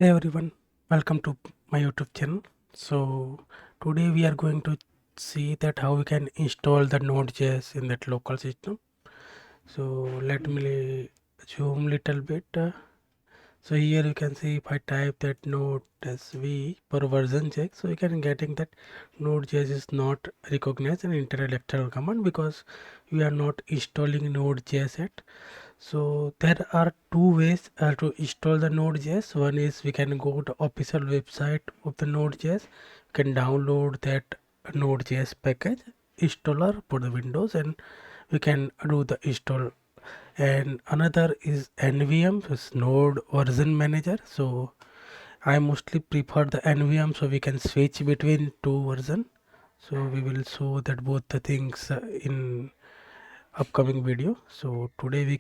Hey everyone, welcome to my YouTube channel. So today we are going to see that how we can install the Node.js in that local system. So let me zoom little bit. So here you can see if I type that Node.sv for version check, so you can getting that Node.js is not recognized an internal external command because we are not installing Node.js yet. So there are two ways to install the Node.js. One is we can go to official website of the Node.js. You can download that Node.js package installer for the Windows and we can do the install. And another is NVM, so it's Node Version Manager. So I mostly prefer the NVM, so we can switch between two version. So we will show that both the things in upcoming video. So today we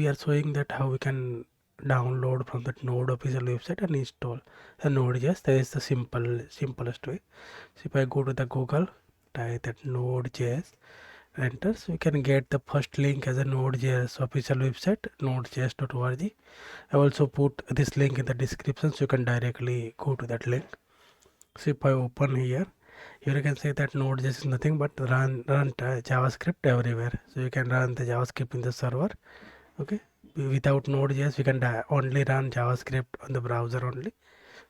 are showing that how we can download from that Node official website and install the Node.js. That is the simplest way. So if I go to the Google, type that Node.js, enter, so we can get the first link as a Node.js official website, nodejs.org. I also put this link in the description, so you can directly go to that link. So if I open here you can say that Node.js is nothing but run JavaScript everywhere. So you can run the JavaScript in the server. Okay, without Node.js we can only run JavaScript on the browser only.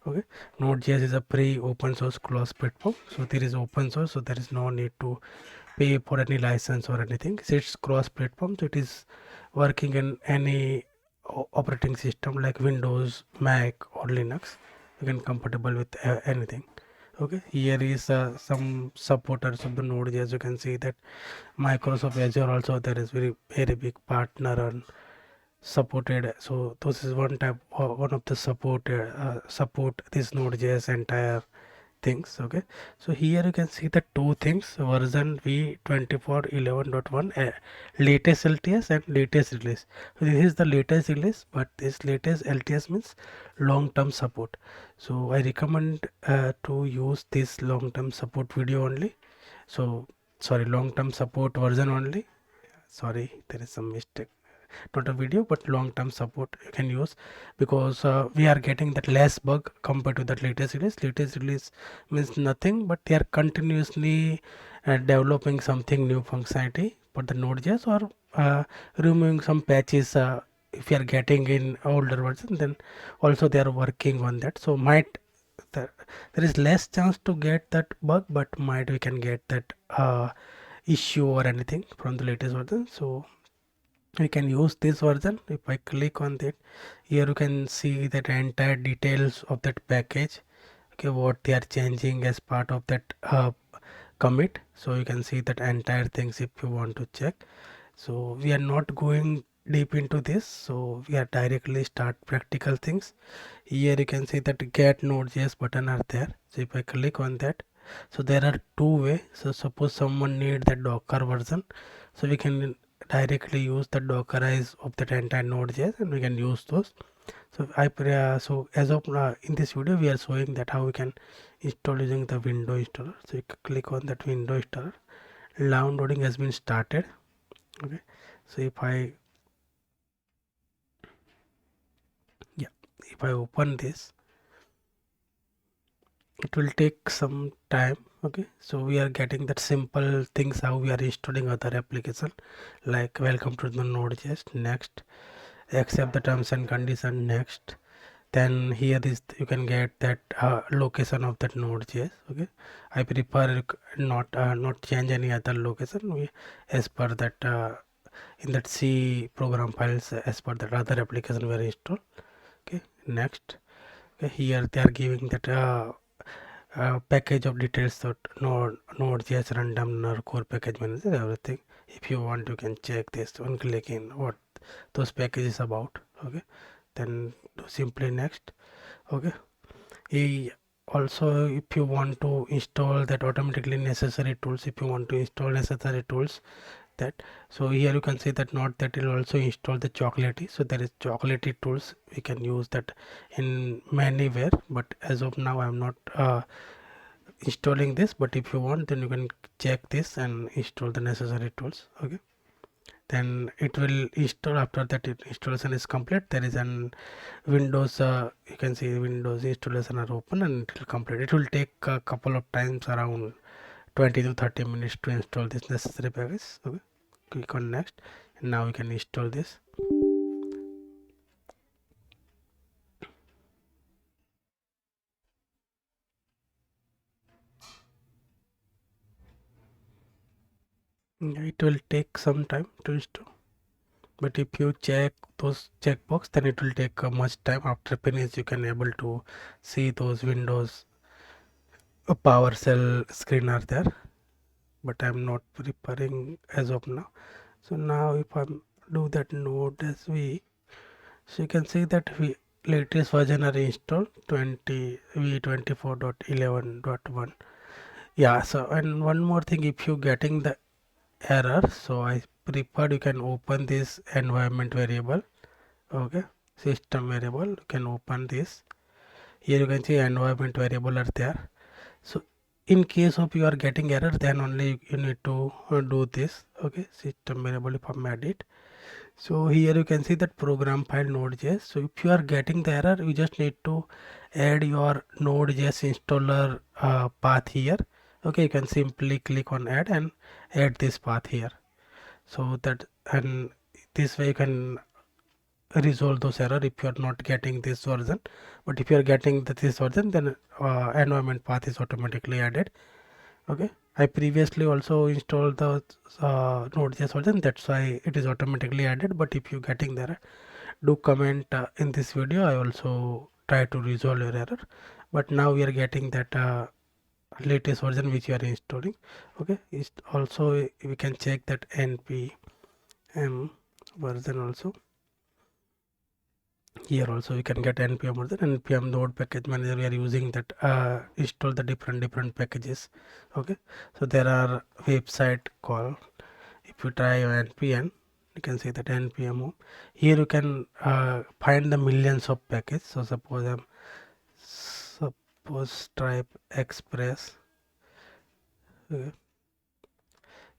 Okay, Node.js is a free open source closed platform, so there is open source, so there is no need to pay for any license or anything. So it's cross platform, so it is working in any operating system like Windows, Mac or Linux. You can compatible with anything. Okay, here is some supporters of the Node.js. You can see that Microsoft Azure also there is very big partner and supported. So this is one of the support this Node.js entire things. Okay, so here you can see the two things: version v 24.11.1 latest LTS and latest release. So this is the latest release, but this latest LTS means long term support. So I recommend to use this long term support video only. So sorry, long term support version only. Sorry, there is some mistake, not a video but long term support you can use, because we are getting that less bug compared to that latest release means nothing, but they are continuously developing something new functionality for the Node.js or removing some patches. If you are getting in older version, then also they are working on that, so might there, there is less chance to get that bug, but might we can get that issue or anything from the latest version. So we can use this version. If I click on that, here you can see that entire details of that package. Okay, what they are changing as part of that commit. So you can see that entire things if you want to check. So we are not going deep into this, so we are directly start practical things. Here you can see that get Node.js button are there. So if I click on that, so there are two way. So suppose someone need the Docker version, so we can directly use the Dockerize of that entire Node.js and we can use those. So so as of in this video we are showing that how we can install using the window installer. So you click on that window installer. Downloading has been started. Okay, so if I open this, it will take some time. Okay, so we are getting that simple things how we are installing other application, like welcome to the Node.js, next, accept the terms and condition, next. Then here is you can get that location of that Node.js. Okay, I prefer not change any other location. We as per that in that C program files as per that other application were installed. Okay, next. Okay, here they are giving that package of details that Node.js random core package manager everything. If you want, you can check this one, click in what those packages about. Okay, then do simply next. Okay, also if you want to install that automatically necessary tools, if you want to install necessary tools, that, so here you can see that not that will also install the chocolatey. So there is chocolatey tools, we can use that in manywhere, but as of now I'm not installing this, but if you want then you can check this and install the necessary tools. Okay, then it will install. After that installation is complete, there is an Windows, you can see Windows installation are open and it will complete. It will take a couple of times, around 20 to 30 minutes to install this necessary package. Okay, click on next, and now we can install this. It will take some time to install, but if you check those checkbox, then it will take much time. After finish, you can able to see those Windows PowerShell screen are there, but I'm not preparing as of now. So now if I do that Node as we, so you can see that we latest version are installed, 20 v24.11.1. Yeah, so and one more thing, if you getting the error, so I prefer you can open this environment variable. Okay, system variable, you can open this. Here you can see environment variable are there. So in case of you are getting error, then only you need to do this. Okay, system variable format it. So here you can see that program file Node.js. So if you are getting the error, you just need to add your Node.js installer path here. Okay, you can simply click on add and add this path here. So that, and this way you can resolve those error if you are not getting this version. But if you are getting this version, then environment path is automatically added. Okay, I previously also installed the Node.js version, that's why it is automatically added. But if you getting there, do comment in this video. I also try to resolve your error. But now we are getting that latest version which you are installing. Okay, is also we can check that npm version also. Here also we can get npm version, npm node package manager. We are using that install the different packages. Okay, so there are website call. If you try npm, you can see that npm home. Here you can find the millions of packages. So suppose Stripe Express. Okay,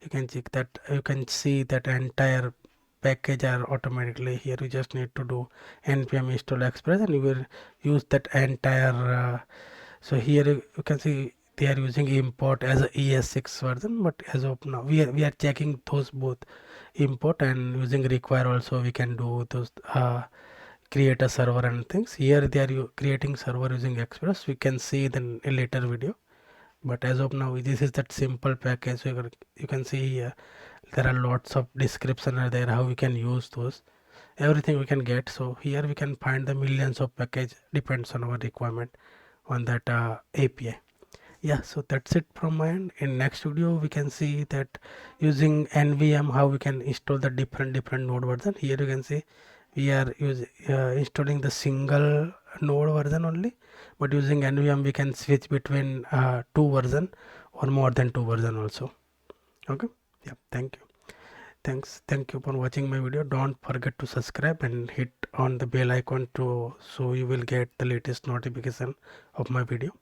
you can check that, you can see that entire package are automatically here. You just need to do npm install express and you will use that entire so here you can see they are using import as a ES6 version, but as of now we are checking those both import and using require. Also we can do those create a server and things. Here they are creating server using express. We can see then a later video, but as of now this is that simple package. So you can see here there are lots of description are there, how we can use those, everything we can get. So here we can find the millions of package, depends on our requirement on that API. Yeah, so that's it from my end. In next video we can see that using NVM how we can install the different node version. Here you can see we are installing the single node version only, but using NVM we can switch between two version or more than two version also. Okay, yeah, thank you. Thank you for watching my video. Don't forget to subscribe and hit on the bell icon to so you will get the latest notification of my video.